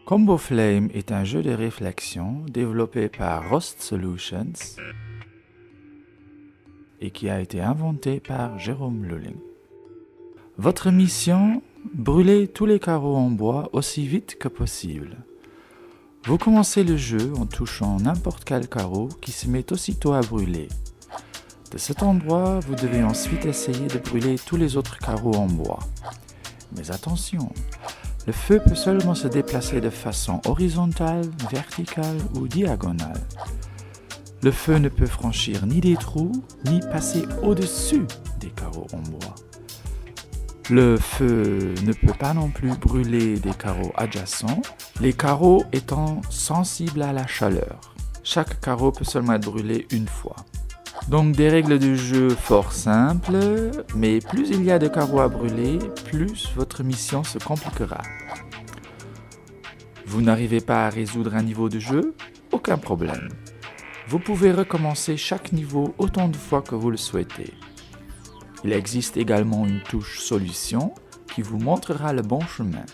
Combo Flame est un jeu de réflexion développé par Rust Solutions et qui a été inventé par Jérôme Lulling. Votre mission, brûler tous les carreaux en bois aussi vite que possible. Vous commencez le jeu en touchant n'importe quel carreau qui se met aussitôt à brûler. De cet endroit, vous devez ensuite essayer de brûler tous les autres carreaux en bois. Mais attention, le feu peut seulement se déplacer de façon horizontale, verticale ou diagonale. Le feu ne peut franchir ni des trous, ni passer au-dessus des carreaux en bois. Le feu ne peut pas non plus brûler des carreaux adjacents, les carreaux étant sensibles à la chaleur. Chaque carreau peut seulement être brûlé une fois. Donc des règles de jeu fort simples, mais plus il y a de carreaux à brûler, plus votre mission se compliquera. Vous n'arrivez pas à résoudre un niveau de jeu? Aucun problème. Vous pouvez recommencer chaque niveau autant de fois que vous le souhaitez. Il existe également une touche solution qui vous montrera le bon chemin.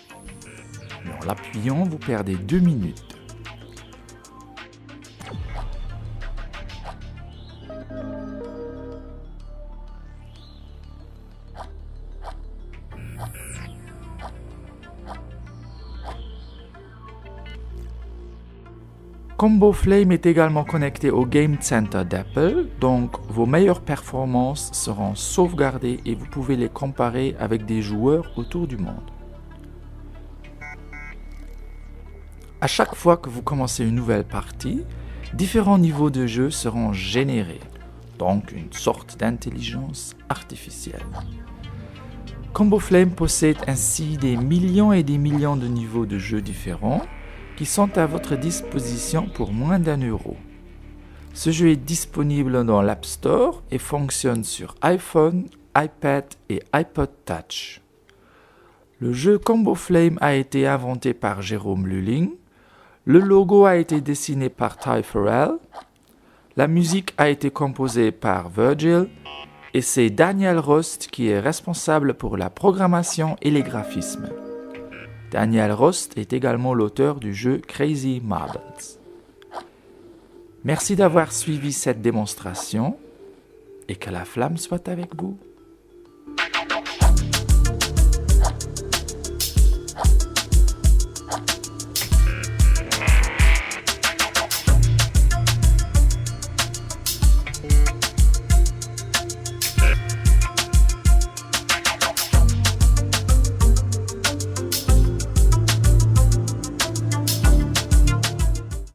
Mais en l'appuyant, vous perdez 2 minutes. Combo Flame est également connecté au Game Center d'Apple, donc vos meilleures performances seront sauvegardées et vous pouvez les comparer avec des joueurs autour du monde. À chaque fois que vous commencez une nouvelle partie, différents niveaux de jeu seront générés, donc une sorte d'intelligence artificielle. Combo Flame possède ainsi des millions et des millions de niveaux de jeu différents, qui sont à votre disposition pour moins d'€1. Ce jeu est disponible dans l'App Store et fonctionne sur iPhone, iPad et iPod Touch. Le jeu Combo Flame a été inventé par Jérôme Lulling, le logo a été dessiné par Ty Farrell, la musique a été composée par Virgil et c'est Daniel Rost qui est responsable pour la programmation et les graphismes. Daniel Rost est également l'auteur du jeu Crazy Marbles. Merci d'avoir suivi cette démonstration et que la flamme soit avec vous.